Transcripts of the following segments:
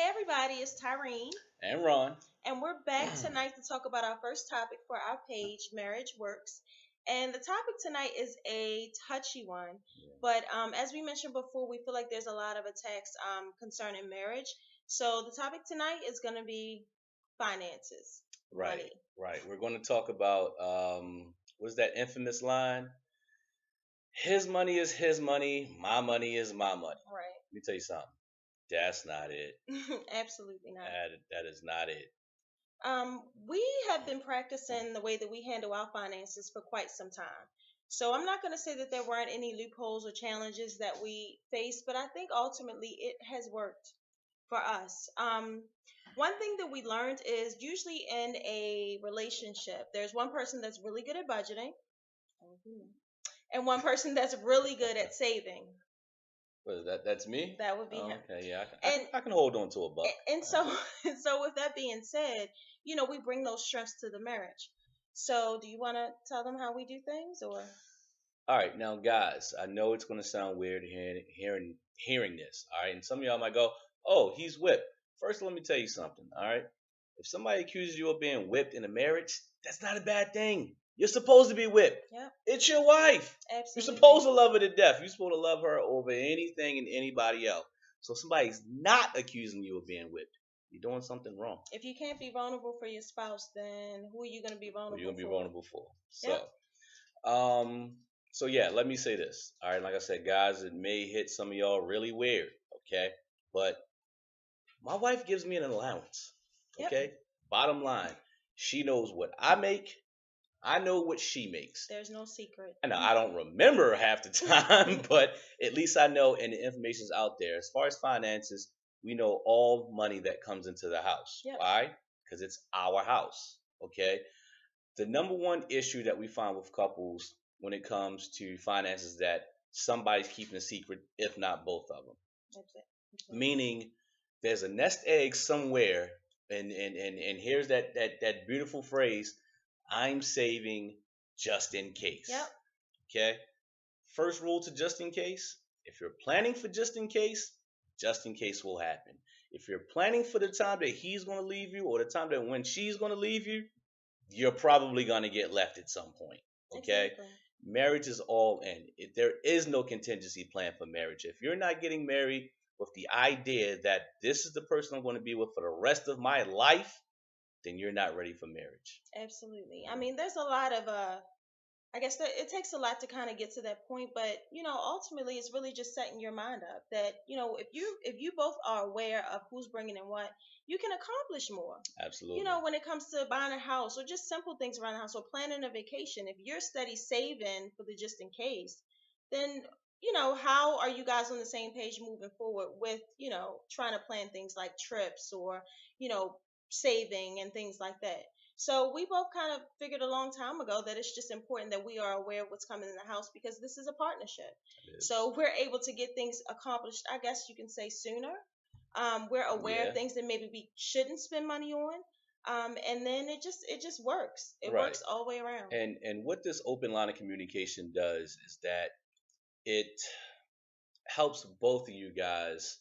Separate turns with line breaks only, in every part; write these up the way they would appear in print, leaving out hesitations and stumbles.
everybody, it's Tyrene,
And Ron.
and we're back tonight to talk about our first topic for our page, Marriage Works. And the topic tonight is a touchy one, but as we mentioned before, we feel like there's a lot of attacks concerning marriage. So the topic tonight is going to be finances,
Right,
money.
right. We're going to talk about what's that infamous line? His money is his money, my money is my money.
Right.
Let me tell you something. That's not it.
Absolutely not.
That is not it.
We have been practicing the way that we handle our finances for quite some time. So I'm not going to say that there weren't any loopholes or challenges that we faced, but I think ultimately it has worked for us. One thing that we learned is usually in a relationship, there's one person that's really good at budgeting and one person that's really good at saving.
What is that? That's me?
That would be
Oh,
him.
okay, yeah.
And
I can hold on to a buck.
and so so with that being said, we bring those strengths to the marriage. So do you want to tell them how we do things, or
All right, now guys, I know it's going to sound weird hearing this. All right, and some of y'all might go, "Oh, he's whipped." First, let me tell you something. All right, if somebody accuses you of being whipped in a marriage, that's not a bad thing. You're supposed to be whipped.
yeah,
It's your wife. You're
absolutely.
supposed to love her to death. You're supposed to love her over anything and anybody else. So if somebody's not accusing you of being whipped, you're doing something wrong.
If you can't be vulnerable for your spouse, then who are you going to be
Who
vulnerable
you're gonna be
for?
vulnerable for.
Yep.
Um, so yeah, let me say this. All right, like I said, guys, it may hit some of y'all really weird, okay? But my wife gives me an allowance,
Yep.
okay? Bottom line, she knows what I make. I know what she makes.
There's no secret.
I know I don't remember half the time, but at least I know, and the information's out there. As far as finances, we know all money that comes into the house.
Yep.
Why? Because it's our house, okay? The number one issue that we find with couples when it comes to finances is that somebody's keeping a secret, if not both of them.
That's it.
Meaning there's a nest egg somewhere, and here's that beautiful phrase, I'm saving just in case.
Yep.
Okay? First rule to just in case, if you're planning for just in case will happen. If you're planning for the time that he's going to leave you or the time that when she's going to leave you, you're probably going to get left at some point. Okay?
Exactly.
Marriage is all in. There is no contingency plan for marriage. If you're not getting married with the idea that this is the person I'm going to be with for the rest of my life, then you're not ready for marriage.
Absolutely. I mean, there's a lot of I guess that it takes a lot to kind of get to that point, but ultimately, it's really just setting your mind up that if you both are aware of who's bringing in what, you can accomplish more.
Absolutely.
When it comes to buying a house or just simple things around the house or planning a vacation, if you're steady saving for the just in case, then how are you guys on the same page moving forward with trying to plan things like trips or you know saving and things like that. So we both kind of figured a long time ago that it's just important that we are aware of what's coming in the house because this is a partnership. So we're able to get things accomplished, I guess you can say, sooner. We're aware
Yeah.
of things that maybe we shouldn't spend money on. And then it just works. It
Right.
works all the way around.
And what this open line of communication does is that it helps both of you guys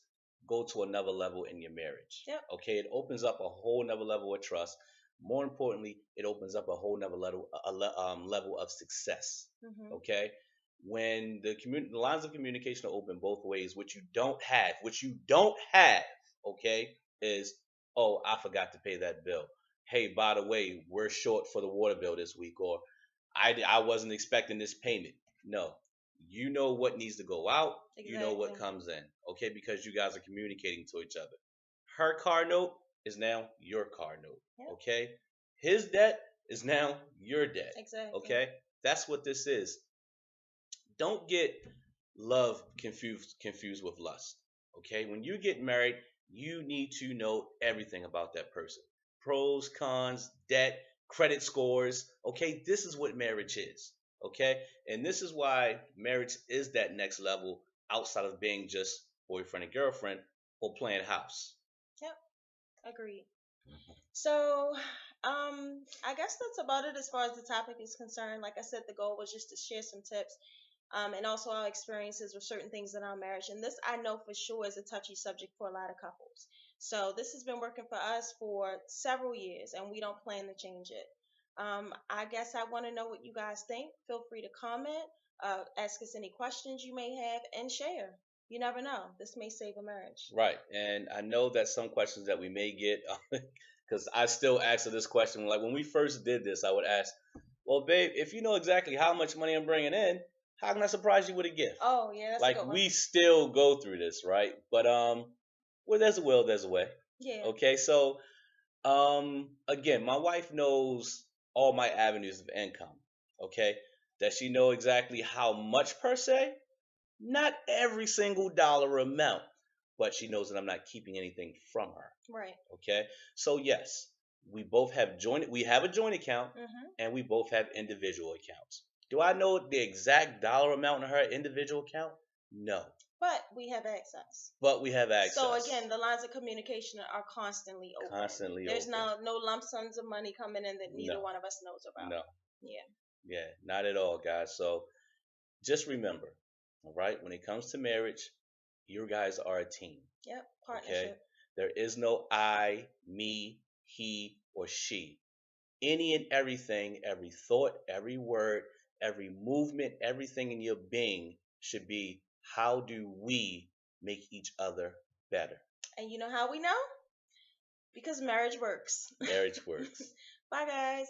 go to another level in your marriage.
Yep.
Okay, it opens up a whole nother level of trust. More importantly, it opens up a whole nother level of success.
Hmm.
Okay, when the lines of communication are open both ways, which you don't have, okay, is, oh, I forgot to pay that bill. Hey, by the way, we're short for the water bill this week, or I wasn't expecting this payment. No, you know what needs to go out. You know what
Exactly.
comes in. Okay, because you guys are communicating to each other. Her car note is now your car note.
Yep.
Okay, his debt is now your debt.
Exactly.
Okay, that's what this is. Don't get love confused with lust. Okay, when you get married, you need to know everything about that person. Pros, cons, debt, credit scores. Okay, this is what marriage is. Okay, and this is why marriage is that next level outside of being just boyfriend and girlfriend or playing house.
Yep. Agreed. So, I guess that's about it as far as the topic is concerned. Like I said, the goal was just to share some tips, and also our experiences with certain things in our marriage. And this, I know for sure, is a touchy subject for a lot of couples. So this has been working for us for several years, and we don't plan to change it. I guess I want to know what you guys think. Feel free to comment, ask us any questions you may have, and share. You never know. This may save a marriage.
Right. And I know that some questions that we may get, because I still ask this question. Like when we first did this, I would ask, well, babe, if you know exactly how much money I'm bringing in, how can I surprise you with a gift?
Oh, yeah, that's a
Like
good one.
we still go through this, right? But where there's a will, there's a way.
Yeah.
Okay, so again, my wife knows all my avenues of income. Okay, does she know exactly how much per se? Not every single dollar amount, but she knows that I'm not keeping anything from her.
Right.
Okay, so yes, we have a joint account, and we both have individual accounts. Do I know the exact dollar amount in her individual account? No.
But we have access.
But we have access.
So again, the lines of communication are constantly open.
Constantly
There's
open.
no lump sums of money coming in that neither
No.
one of us knows about.
No.
Yeah.
Yeah, not at all, guys. So just remember, all right, when it comes to marriage, you guys are a team.
Yep. Partnership.
Okay? There is no I, me, he, or she. Any and everything, every thought, every word, every movement, everything in your being should be, how do we make each other better?
And you know how we know? Because marriage works.
Marriage works.
Bye, guys.